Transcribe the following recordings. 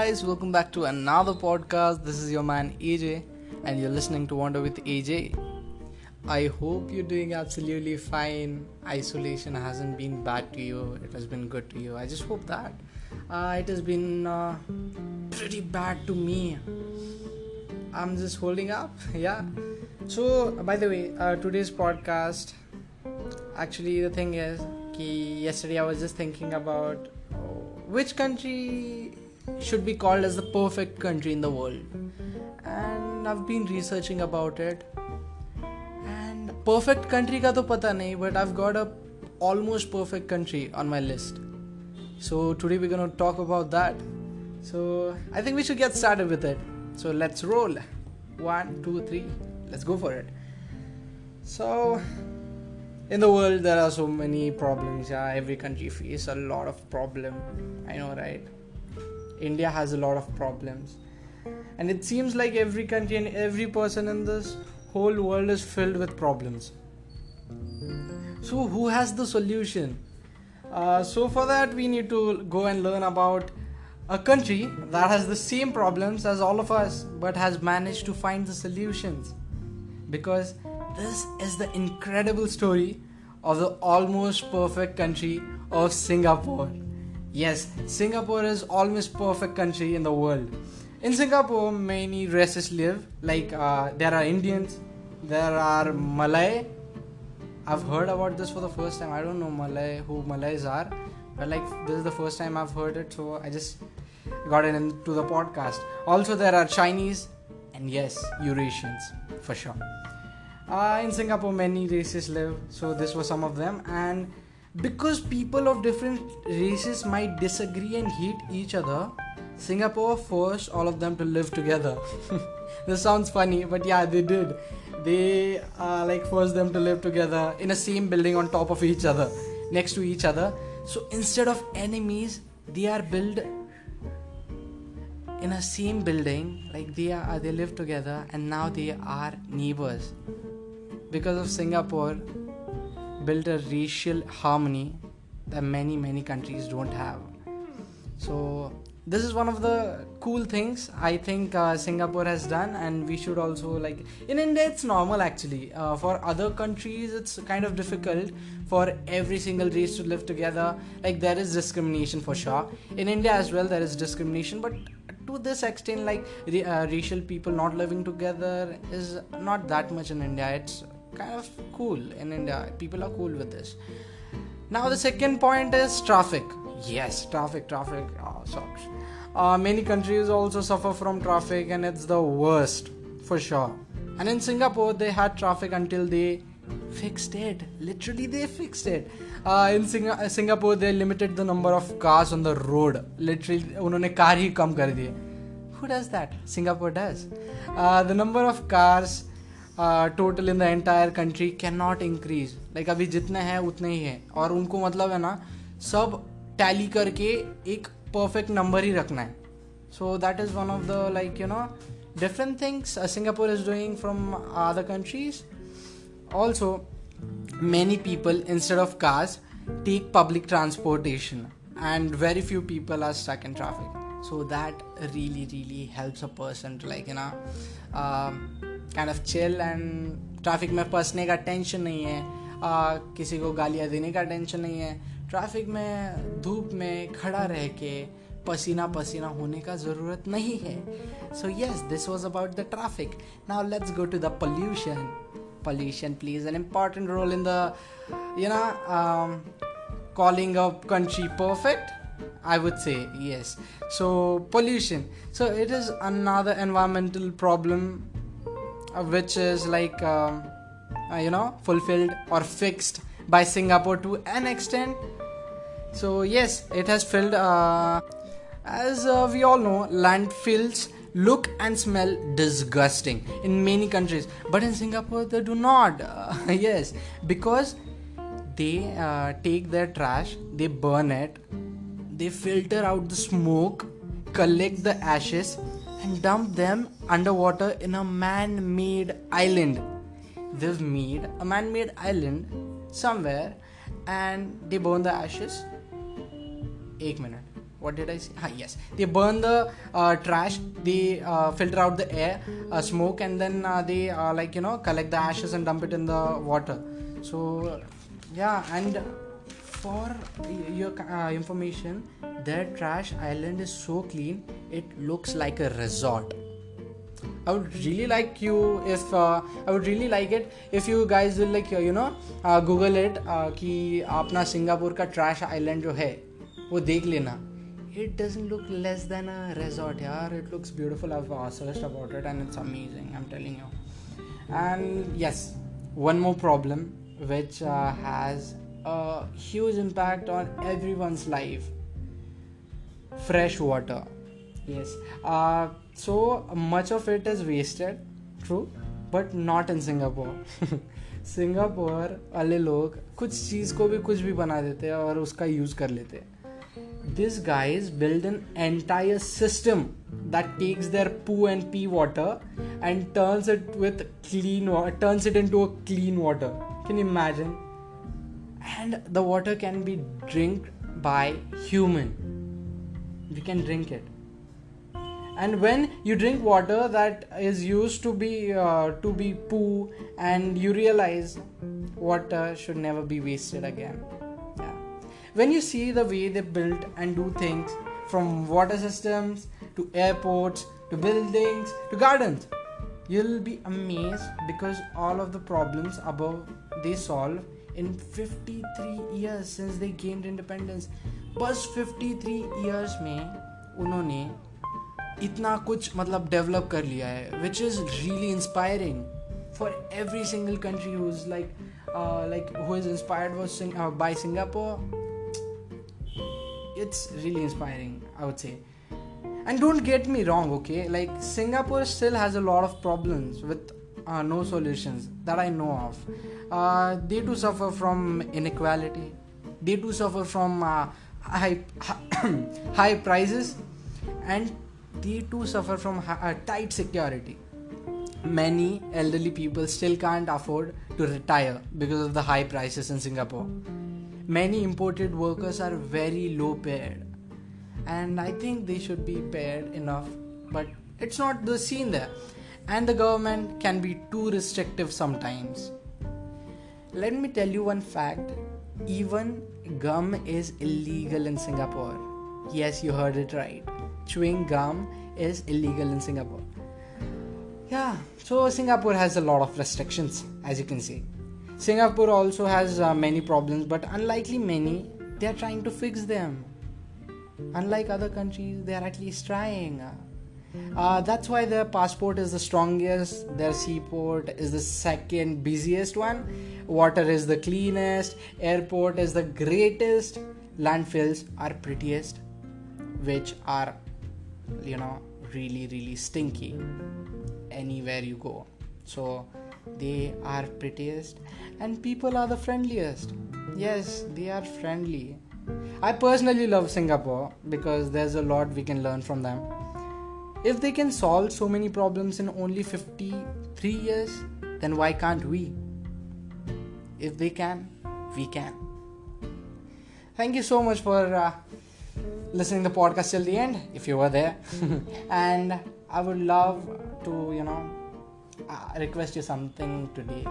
guys, welcome back to another podcast. This is your man AJ, and you're listening to Wonder with AJ. I hope you're doing absolutely fine. Isolation hasn't been bad to you, it has been good to you. I just hope that. It has been pretty bad to me. I'm just holding up, yeah. So, by the way, today's podcast, actually, the thing is, yesterday I was just thinking about which country should be called as the perfect country in the world, and I've been researching about it, and perfect country ka to pata nahi, but I've got a almost perfect country on my list. So today we're gonna talk about that. So I think we should get started with it. So let's roll. 1, 2, 3, let's go for it. So in the world there are so many problems. Yeah, every country faces a lot of problem. I know, right? India has a lot of problems, and it seems like every country and every person in this whole world is filled with problems. So who has the solution? So for that we need to go and learn about a country that has the same problems as all of us but has managed to find the solutions, because this is the incredible story of the almost perfect country of Singapore. Yes, Singapore is almost perfect country in the world. In Singapore, many races live. Like there are Indians, there are Malay. I've heard about this for the first time. I don't know who Malays are, but like this is the first time I've heard it, so I just got it into the podcast. Also, there are Chinese and yes, Eurasians for sure. In Singapore, many races live, so this was some of them. And because people of different races might disagree and hate each other, Singapore forced all of them to live together. This sounds funny, but yeah, they did. They forced them to live together in a same building on top of each other, next to each other. So instead of enemies, they are built in a same building. Like they live together, and now they are neighbors. Because of Singapore built a racial harmony that many countries don't have. So this is one of the cool things I think Singapore has done, and we should also, like, in India it's normal actually. For other countries it's kind of difficult for every single race to live together. Like there is discrimination for sure. In India as well there is discrimination, but to this extent, like racial people not living together is not that much in India. It's kind of cool in India. People are cool with this. Now the second point is traffic. Yes, traffic sucks. Many countries also suffer from traffic, and it's the worst for sure. And in Singapore they had traffic until they fixed it. Literally they fixed it. In Singapore they limited the number of cars on the road. Literally उन्होंने car ही कम कर दिए. Who does that? Singapore does. The number of cars total in the entire country cannot increase. Like अभी जितने हैं उतने ही हैं, और उनको मतलब है ना सब टैली करके एक perfect number ही रखना है. So that is one of the different things Singapore is doing from other countries. Also, many people instead of cars take public transportation, and very few people are stuck in traffic. So that really helps a person to kind of chill, and traffic में फंसने का tension नहीं है, किसी को गालियाँ देने का टेंशन नहीं है. ट्रैफिक में धूप में खड़ा रह के पसीना होने का ज़रूरत नहीं है. So yes, this was about the traffic. Now let's go to the pollution. Pollution plays an important role in the calling a country perfect, I would say. Yes. So pollution, so it is another environmental problem which is fulfilled or fixed by Singapore to an extent. So yes, it has filled as we all know, landfills look and smell disgusting in many countries, but in Singapore they do not. Yes, because they take their trash, they burn it, they filter out the smoke, collect the ashes and dump them underwater in a man-made island. They've made a man-made island somewhere and they burn the ashes. 1 minute. what did I say? Yes, they burn the trash, they filter out the air, smoke, and then they collect the ashes and dump it in the water. So yeah, and for your information, their trash island is so clean it looks like a resort. I would really like you if I would really like it if you guys will Google it कि अपना Singapore का trash island जो है वो देख लेना. It doesn't look less than a resort, yaar. It looks beautiful. I've searched about it and it's amazing, I'm telling you. And yes, one more problem which has a huge impact on everyone's life: fresh water. Yes, so much of it is wasted, true, but not in Singapore. Singapore वाले लोग कुछ चीज़ को भी कुछ भी बना देते हैं और उसका यूज़ कर लेते हैं. These guys build an entire system that takes their poo and pee water and turns it into a clean water. Can you imagine? And the water can be drinked by human. We can drink it. And when you drink water that is used to be poo, and you realize water should never be wasted again. Yeah. When you see the way they build and do things, from water systems to airports to buildings to gardens, you'll be amazed because all of the problems above they solve in 53 years since they gained independence. बस 53 years में उन्होंने इतना कुछ develop कर लिया है, which is really inspiring for every single country who's who is inspired by Singapore. It's really inspiring, I would say. And don't get me wrong, okay? Singapore still has a lot of problems with no solutions that I know of. They do suffer from inequality. They do suffer from high prices, and they too suffer from tight security. Many elderly people still can't afford to retire because of the high prices in Singapore. Many imported workers are very low paid, and I think they should be paid enough, but it's not the scene there. And the government can be too restrictive sometimes. Let me tell you one fact: even gum is illegal in Singapore. Yes, you heard it right. Chewing gum is illegal in Singapore. Yeah, so Singapore has a lot of restrictions, as you can see. Singapore also has many problems, but unlikely many, they are trying to fix them. Unlike other countries, they are at least trying. That's why their passport is the strongest, their seaport is the second busiest one, water is the cleanest, airport is the greatest, landfills are prettiest, which are really stinky anywhere you go. So they are prettiest, and people are the friendliest. Yes, they are friendly. I personally love Singapore because there's a lot we can learn from them. If they can solve so many problems in only 53 years, then why can't we? If they can, we can. Thank you so much for listening to the podcast till the end, if you were there. And I would love to, request you something today.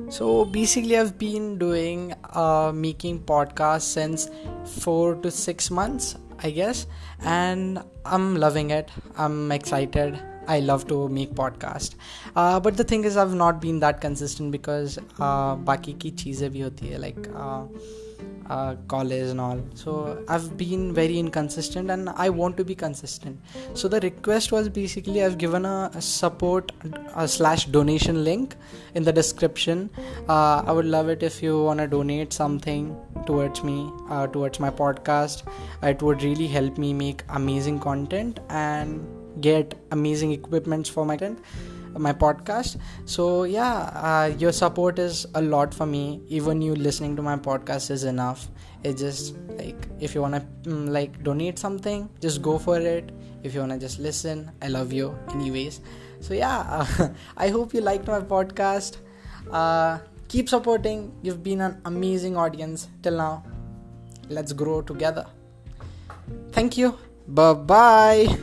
So basically, I've been making podcasts since 4 to 6 months, I guess, and I'm loving it. I'm excited. I love to make podcast. But the thing is, I've not been that consistent because बाकी की चीज़ें भी होती है, like college and all. So I've been very inconsistent, and I want to be consistent. So the request was basically, I've given a support / donation link in the description. I would love it if you want to donate something towards me, towards my podcast. It would really help me make amazing content and get amazing equipments for my podcast. So yeah, your support is a lot for me. Even you listening to my podcast is enough. It's just if you want to donate something, just go for it. If you want to just listen, I love you anyways. So yeah, I hope you liked my podcast. Keep supporting. You've been an amazing audience till now. Let's grow together. Thank you. Bye bye.